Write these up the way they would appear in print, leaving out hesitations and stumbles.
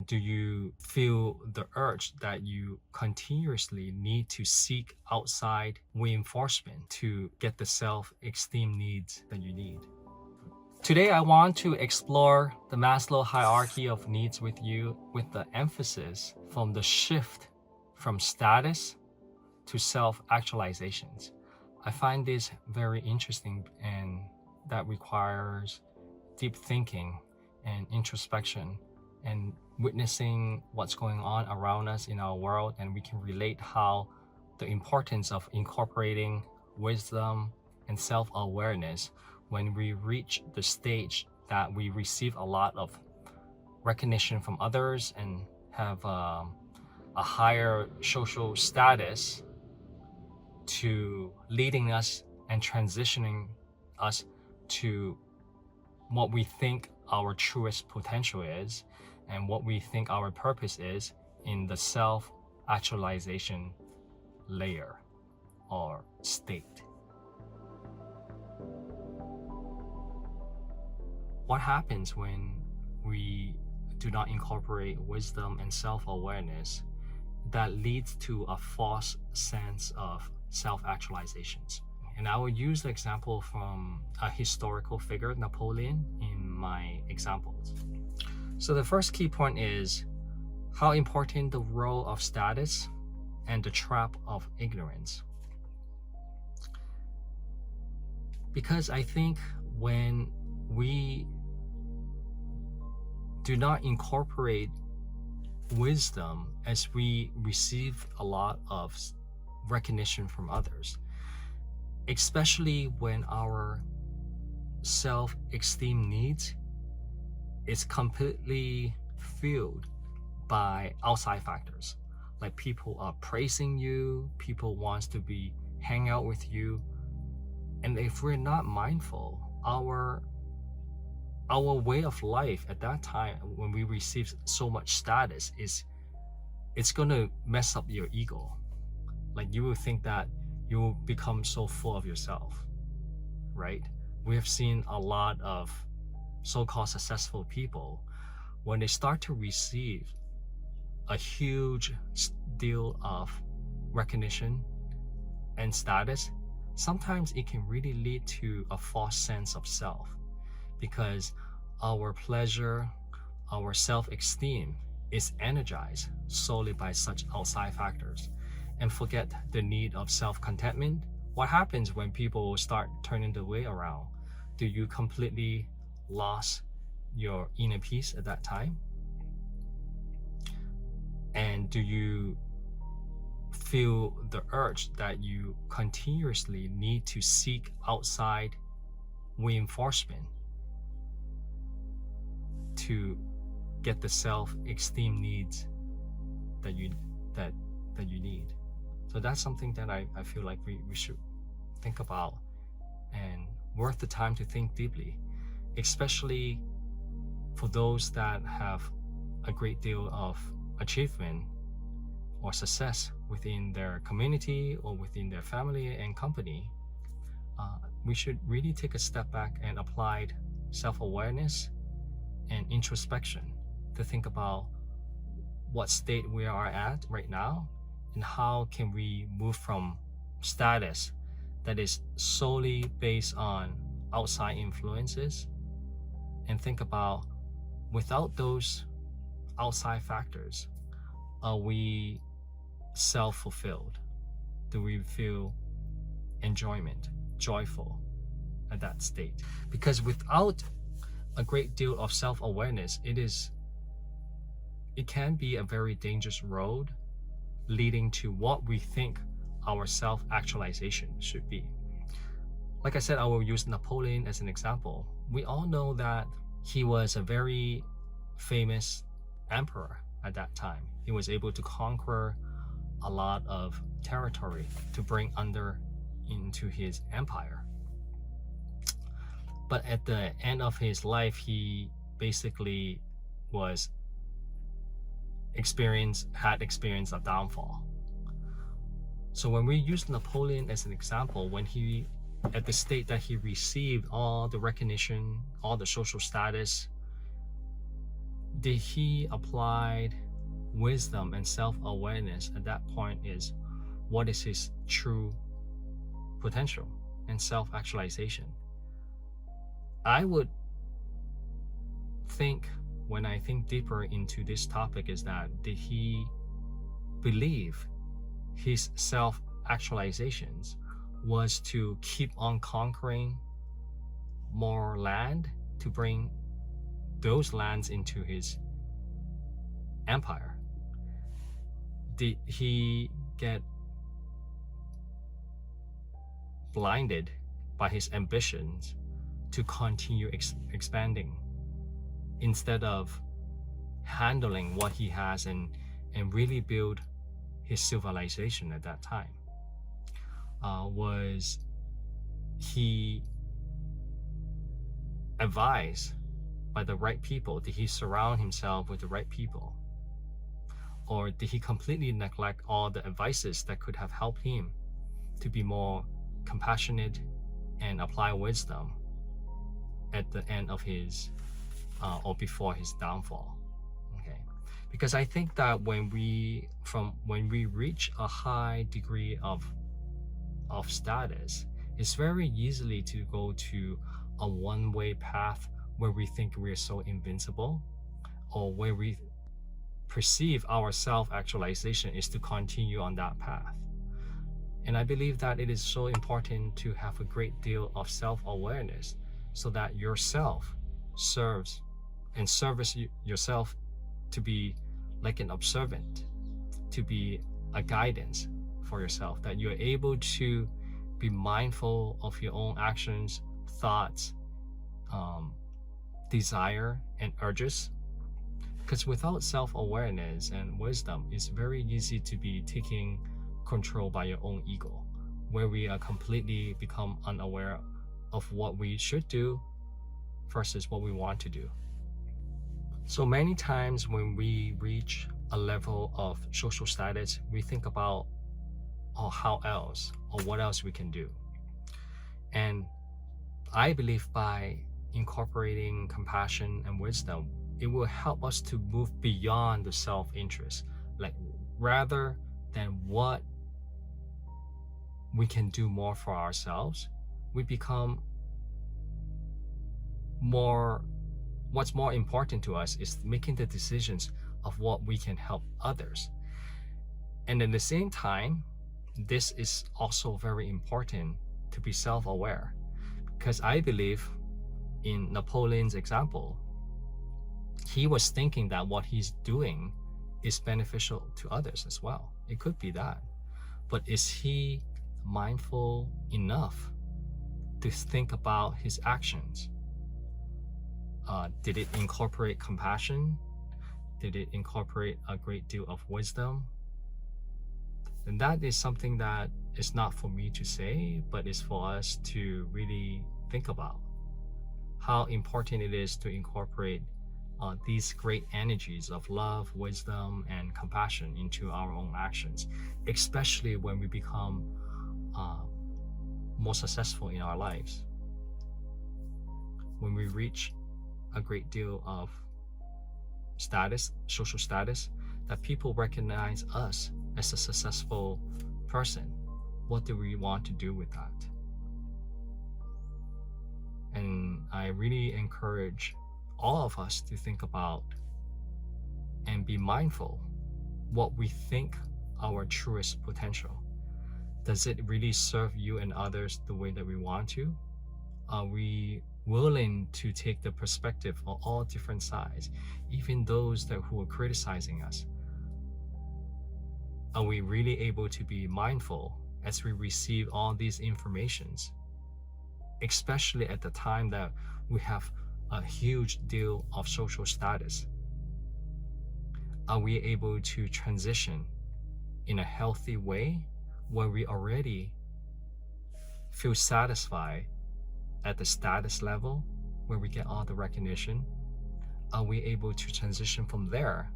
do you feel the urge that you continuously need to seek outside reinforcement to get the self-esteem needs that you need? Today, I want to explore the Maslow hierarchy of needs with you, with the emphasis from the shift from status to self-actualizations. I find this very interesting, and that requires deep thinking and introspection and witnessing what's going on around us in our world, and we can relate how the importance of incorporating wisdom and self-awareness when we reach the stage that we receive a lot of recognition from others and have a higher social status, to leading us and transitioning us to what we think our truest potential is and what we think our purpose is in the self-actualization layer or state. What happens when we do not incorporate wisdom and self-awareness? That leads to a false sense of self-actualizations. And I will use the example from a historical figure, Napoleon, in my examples. So the first key point is how important the role of status and the trap of ignorance. Because I think when we do not incorporate wisdom as we receive a lot of recognition from others, especially when our self-esteem needs is completely filled by outside factors, like people are praising you, people wants to be hang out with you, and if we're not mindful, our way of life at that time when we receive so much status it's gonna mess up your ego. Like, you will think that you will become so full of yourself, right? We have seen a lot of so-called successful people, when they start to receive a huge deal of recognition and status, sometimes it can really lead to a false sense of self, because our pleasure, our self-esteem is energized solely by such outside factors, and forget the need of self-contentment. What happens when people start turning the way around? Do you completely lose your inner peace at that time? And do you feel the urge that you continuously need to seek outside reinforcement to get the self-esteem needs that you need? So that's something that I feel like we should think about, and worth the time to think deeply, especially for those that have a great deal of achievement or success within their community or within their family and company. We should really take a step back and apply self-awareness and introspection to think about what state we are at right now, and how can we move from status that is solely based on outside influences, and think about, without those outside factors, are we self-fulfilled? Do we feel enjoyment, joyful at that state? Because without a great deal of self-awareness, it can be a very dangerous road leading to what we think our self-actualization should be. Like I said, I will use Napoleon as an example. We all know that he was a very famous emperor at that time. He was able to conquer a lot of territory to bring into his empire. But at the end of his life, he basically had experienced a downfall. So when we use Napoleon as an example, when he, at the state that he received all the recognition, all the social status, did he applied wisdom and self-awareness at that point? Is what is his true potential and self-actualization? I would think, when I think deeper into this topic, is that did he believe his self-actualizations was to keep on conquering more land, to bring those lands into his empire? Did he get blinded by his ambitions to continue expanding instead of handling what he has and really build his civilization at that time? Was he advised by the right people? Did he surround himself with the right people? Or did he completely neglect all the advices that could have helped him to be more compassionate and apply wisdom at the end of his or before his downfall? Okay, because I think that when we reach a high degree of status, it's very easily to go to a one-way path where we think we're so invincible, or where we perceive our self-actualization is to continue on that path. And I believe that it is so important to have a great deal of self-awareness, so that yourself serves and service yourself to be like an observant, to be a guidance for yourself, that you're able to be mindful of your own actions, thoughts, desire, and urges. Because without self-awareness and wisdom, it's very easy to be taken control by your own ego, where we are completely become unaware of what we should do versus what we want to do. So many times when we reach a level of social status, we think about, oh, how else, or what else we can do. And I believe by incorporating compassion and wisdom, it will help us to move beyond the self-interest, like rather than what we can do more for ourselves, we become more, what's more important to us is making the decisions of what we can help others. And at the same time, this is also very important to be self-aware, because I believe in Napoleon's example, he was thinking that what he's doing is beneficial to others as well. It could be that. But is he mindful enough to think about his actions? Did it incorporate compassion? Did it incorporate a great deal of wisdom? And that is something that is not for me to say, but is for us to really think about. How important it is to incorporate these great energies of love, wisdom, and compassion into our own actions, especially when we become more successful in our lives. When we reach a great deal of status, social status, that people recognize us as a successful person, what do we want to do with that? And I really encourage all of us to think about and be mindful what we think our truest potential. Does it really serve you and others the way that we want to? Are we willing to take the perspective of all different sides, even those who are criticizing us? Are we really able to be mindful as we receive all these informations, especially at the time that we have a huge deal of social status? Are we able to transition in a healthy way where we already feel satisfied at the status level, where we get all the recognition? Are we able to transition from there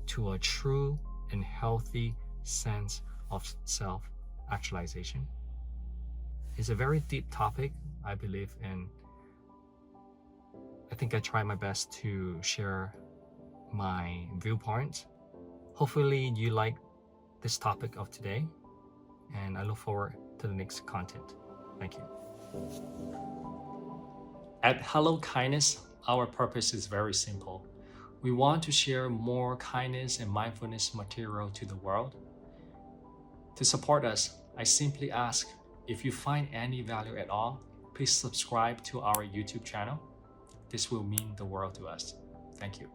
to a true and healthy sense of self-actualization? It's a very deep topic, I believe, and I think I try my best to share my viewpoint. Hopefully you like this topic of today, and I look forward to the next content. Thank you. At Hello Kindness, our purpose is very simple. We want to share more kindness and mindfulness material to the world. To support us, I simply ask, if you find any value at all, please subscribe to our YouTube channel. This will mean the world to us. Thank you.